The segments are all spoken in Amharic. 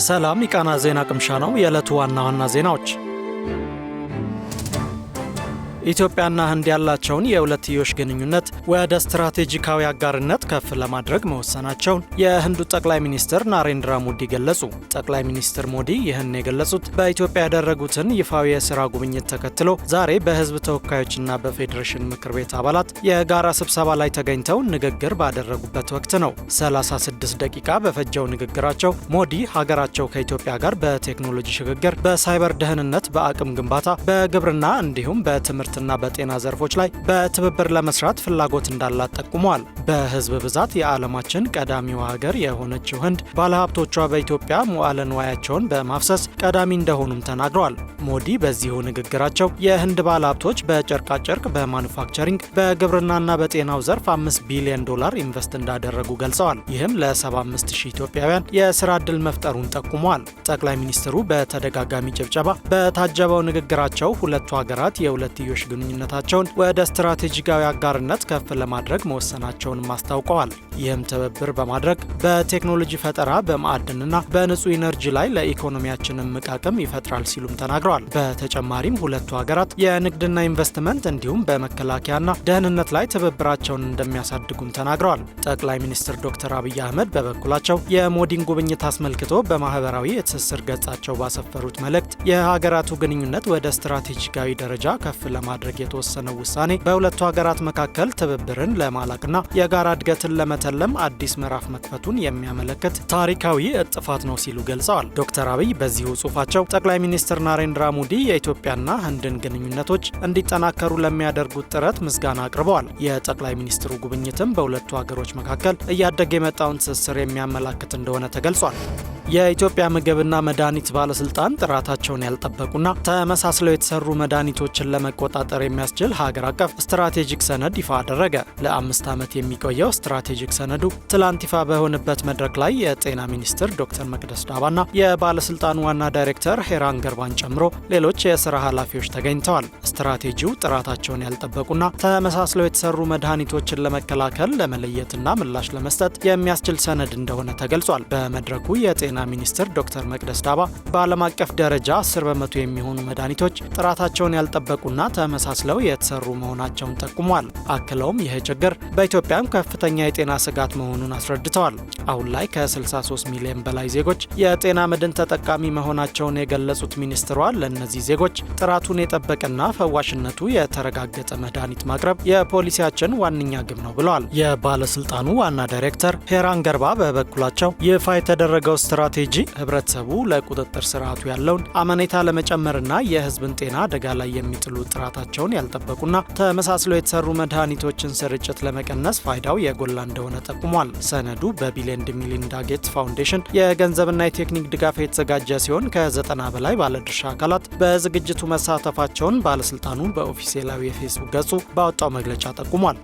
ሰላም የቃና ዜና ቅምሻ ነው። የዕለቱ ዋና ዋና ዜናዎች ኢትዮጵያና ህንድ ያላቸውን የሁለትዮሽ ግንኙነት ወደ ስትራቴጂካዊ አጋርነት ከፍ ለማድረግ መወሰናቸውን የህንዱ ጠቅላይ ሚኒስትር ናሬንድራ ሞዲ ገለጹ። ጠቅላይ ሚኒስትር ሞዲ ይህን የገለጹት በኢትዮጵያ ያደረጉትን ይፋዊ የሥራ ጉብኝት ተከትሎ ዛሬ በህዝብ ተወካዮችና በፌዴሬሽን ምክር ቤት አባላት የጋራ ስብሰባ ላይ ተገኝተው ንግግር ባደረጉበት ወቅት ነው። 36 ደቂቃ በፈጀው ንግግራቸው ሞዲ ሀገራቸው ከኢትዮጵያ ጋር በቴክኖሎጂ ሽግግር፣ በሳይበር ደህንነት፣ በአቅም ግንባታ፣ በግብርና እንዲሁም በትምህርት እና በጤና ዘርፎች ላይ በትብብር ለመስራት ፍላጎት እንዳላት ጠቁመዋል። በህዝብ ብዛት የዓለማችን ቀዳሚዋ ሀገር የሆነችው ህንድ ባለሀብቶቿ በኢትዮጵያ መዋዕለ ንዋያቸውን በማፍሰስ ቀዳሚ እንደሆኑም ተናግረዋል። ሞዲ በዚሁ ንግግራቸው የህንድ ባለሀብቶች በጨርቃጨርቅ፣ በማኑፋክቸሪንግ፣ በግብርናና በጤናው ዘርፍ $5 ቢሊዮን ኢንቨስት እንዳደረጉ ገልጸዋል። ይህም ለ75,000 ኢትዮጵያውያን የስራ ዕድል መፍጠሩን ጠቁመዋል። ጠቅላይ ሚኒስትሩ በተደጋጋሚ ጭብጨባ በታጀበው ንግግራቸው ሁለቱ ሀገራት የሁለትዮሽ ግንኙነታቸውን ወደ ስትራቴጂካዊ አጋርነት ከፍ ለማድረግ መወሰናቸውንም አስታውቀዋል። ይህም ትብብር በማድረግ በቴክኖሎጂ ፈጠራ፣ በማዕድንና በንጹህ ኢነርጂ ላይ ለኢኮኖሚያችንም አቅም ይፈጥራል ሲሉም ተናግረዋል። በተጨማሪም ሁለቱ ሀገራት የንግድና ኢንቨስትመንት እንዲሁም በመከላከያና ደህንነት ላይ ትብብራቸውን እንደሚያሳድጉም ተናግረዋል። ጠቅላይ ሚኒስትር ዶክተር አብይ አህመድ በበኩላቸው የሞዲን ጉብኝት አስመልክቶ በማህበራዊ የትስስር ገጻቸው ባሰፈሩት መልእክት የሀገራቱ ግንኙነት ወደ ስትራቴጂካዊ ደረጃ ከፍ ለማድረግ የተወሰነው ውሳኔ በሁለቱ ሀገራት መካከል ትብብርን ለማላቅና የጋራ እድገትን ለመተለም አዲስ ምዕራፍ መክፈቱን የሚያመለክት ታሪካዊ እጥፋት ነው ሲሉ ገልጸዋል። ዶክተር አብይ በዚሁ ጽሑፋቸው ጠቅላይ ሚኒስትር ናሬንድራ ሞዲ የኢትዮጵያና ህንድን ግንኙነቶች እንዲጠናከሩ ለሚያደርጉት ጥረት ምስጋና አቅርበዋል። የጠቅላይ ሚኒስትሩ ጉብኝትም በሁለቱ ሀገሮች መካከል እያደገ የመጣውን ትስስር የሚያመላክት እንደሆነ ተገልጿል። የኢትዮጵያ ምግብና መድኃኒት ባለስልጣን ጥራታቸውን ያልጠበቁና ተመሳስለው የተሰሩ መድኃኒቶችን ለመቆጣጠር የሚያስችል ሀገር አቀፍ ስትራቴጂክ ሰነድ ይፋ አደረገ። ለ5 ዓመት የሚቆየው ስትራቴጂክ ሰነዱ ትላንት ይፋ በሆነበት መድረክ ላይ የጤና ሚኒስትር ዶክተር መቅደስ ዳባና የባለስልጣኑ ዋና ዳይሬክተር ሄራን ገርባን ጨምሮ ሌሎች የስራ ኃላፊዎች ተገኝተዋል። ስትራቴጂው ጥራታቸውን ያልጠበቁና ተመሳስለው የተሰሩ መድኃኒቶችን ለመከላከል፣ ለመለየትና ምላሽ ለመስጠት የሚያስችል ሰነድ እንደሆነ ተገልጿል። በመድረኩ የጤና ሚኒስትር ዶክተር መቅደስ ዳባ በዓለም አቀፍ ደረጃ 10 በመቶ የሚሆኑ መድኃኒቶች ጥራታቸውን ያልጠበቁና ተመሳስለው የተሰሩ መሆናቸውን ጠቁሟል። አክለውም ይህ ችግር በኢትዮጵያም ከፍተኛ የጤና ስጋት መሆኑን አስረድተዋል። አሁን ላይ ከ63 ሚሊዮን በላይ ዜጎች የጤና መድን ተጠቃሚ መሆናቸውን የገለጹት ሚኒስትሯ ለእነዚህ ዜጎች ጥራቱን የጠበቀና ፈዋሽነቱ የተረጋገጠ መድኃኒት ማቅረብ የፖሊሲያችን ዋነኛ ግብ ነው ብለዋል። የባለስልጣኑ ዋና ዳይሬክተር ሄራን ገርባ በበኩላቸው ይፋ የተደረገው ስትራቴጂ ህብረተሰቡ ለቁጥጥር ስርዓቱ ያለውን አመኔታ ለመጨመርና የህዝብን ጤና አደጋ ላይ የሚጥሉ ጥራታቸውን ያልጠበቁና ተመሳስለው የተሰሩ መድኃኒቶችን ስርጭት ለመቀነስ ፋይዳው የጎላ እንደሆነ ጠቁሟል። ሰነዱ በቢል ኤንድ ሚሊንዳ ጌትስ ፋውንዴሽን የገንዘብና የቴክኒክ ድጋፍ የተዘጋጀ ሲሆን ከ90 በላይ ባለድርሻ አካላት በዝግጅቱ መሳተፋቸውን ባለስልጣኑ በኦፊሴላዊ የፌስቡክ ገጹ ባወጣው መግለጫ ጠቁሟል።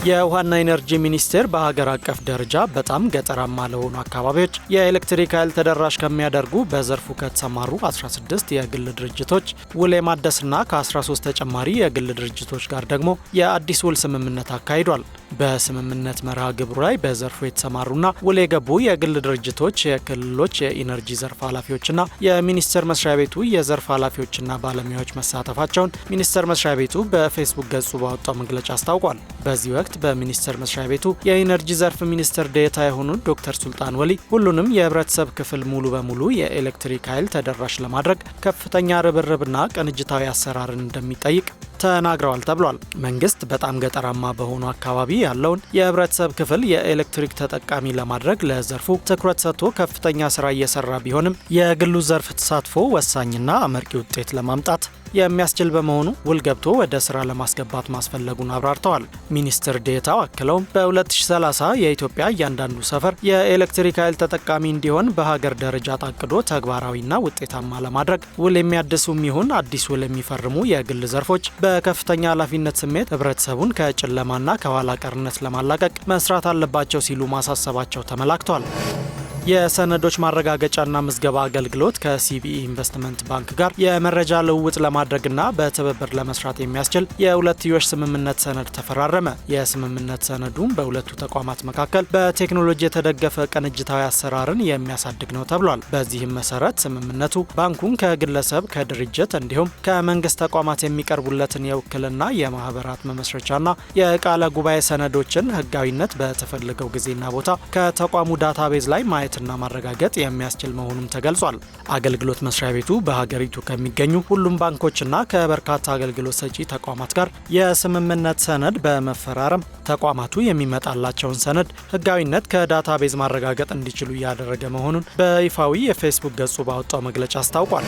የውሃና ኢነርጂ ሚኒስቴር በሀገር አቀፍ ደረጃ በጣም ገጠራማ ለሆኑ አካባቢዎች የኤሌክትሪክ ኃይል ተደራሽ ከሚያደርጉ በዘርፉ ከተሰማሩ 16 የግል ድርጅቶች ውል የማደስና ከ13 ተጨማሪ የግል ድርጅቶች ጋር ደግሞ የአዲስ ውል ስምምነት አካሂዷል። በስምምነት መርሃ ግብሩ ላይ በዘርፉ የተሰማሩና ውል የገቡ የግል ድርጅቶች፣ የክልሎች የኢነርጂ ዘርፍ ኃላፊዎችና የሚኒስቴር መስሪያ ቤቱ የዘርፍ ኃላፊዎችና ባለሙያዎች መሳተፋቸውን ሚኒስቴር መስሪያ ቤቱ በፌስቡክ ገጹ ባወጣው መግለጫ አስታውቋል። በዚህ ወቅት በሚኒስቴር መስሪያ ቤቱ የኢነርጂ ዘርፍ ሚኒስትር ዴኤታ የሆኑት ዶክተር ሱልጣን ወሊ ሁሉንም የህብረተሰብ ክፍል ሙሉ በሙሉ የኤሌክትሪክ ኃይል ተደራሽ ለማድረግ ከፍተኛ ርብርብና ቅንጅታዊ አሰራርን እንደሚጠይቅ ተናግረዋል ተብሏል። መንግስት በጣም ገጠራማ በሆኑ አካባቢ ያለውን የህብረተሰብ ክፍል የኤሌክትሪክ ተጠቃሚ ለማድረግ ለዘርፉ ትኩረት ሰጥቶ ከፍተኛ ስራ እየሰራ ቢሆንም የግሉ ዘርፍ ተሳትፎ ወሳኝና አመርቂ ውጤት ለማምጣት የሚያስችል በመሆኑ ውል ገብቶ ወደ ስራ ለማስገባት ማስፈለጉን አብራርተዋል። ሚኒስትር ዴኤታው አክለውም በ2030 የኢትዮጵያ እያንዳንዱ ሰፈር የኤሌክትሪክ ኃይል ተጠቃሚ እንዲሆን በሀገር ደረጃ ታቅዶ ተግባራዊና ውጤታማ ለማድረግ ውል የሚያድሱም ይሁን አዲስ ውል የሚፈርሙ የግል ዘርፎች በከፍተኛ ኃላፊነት ስሜት ህብረተሰቡን ከጨለማና ከኋላ ቀርነት ለማላቀቅ መስራት አለባቸው ሲሉ ማሳሰባቸው ተመላክቷል። የሰነዶች ማረጋገጫና ምዝገባ አገልግሎት ከሲቢኢ ኢንቨስትመንት ባንክ ጋር የመረጃ ልውውጥ ለማድረግና በትብብር ለመስራት የሚያስችል የሁለትዮሽ ስምምነት ሰነድ ተፈራረመ። የስምምነት ሰነዱም በሁለቱ ተቋማት መካከል በቴክኖሎጂ የተደገፈ ቅንጅታዊ አሰራርን የሚያሳድግ ነው ተብሏል። በዚህም መሰረት ስምምነቱ ባንኩን ከግለሰብ፣ ከድርጅት እንዲሁም ከመንግስት ተቋማት የሚቀርቡለትን የውክልና የማህበራት መመስረቻና የቃለ ጉባኤ ሰነዶችን ህጋዊነት በተፈለገው ጊዜና ቦታ ከተቋሙ ዳታቤዝ ላይ ማየትና ማረጋገጥ የሚያስችል መሆኑም ተገልጿል። አገልግሎት መስሪያ ቤቱ በሀገሪቱ ከሚገኙ ሁሉም ባንኮችና ከበርካታ አገልግሎት ሰጪ ተቋማት ጋር የስምምነት ሰነድ በመፈራረም ተቋማቱ የሚመጣላቸውን ሰነድ ህጋዊነት ከዳታቤዝ ማረጋገጥ እንዲችሉ እያደረገ መሆኑን በይፋዊ የፌስቡክ ገጹ ባወጣው መግለጫ አስታውቋል።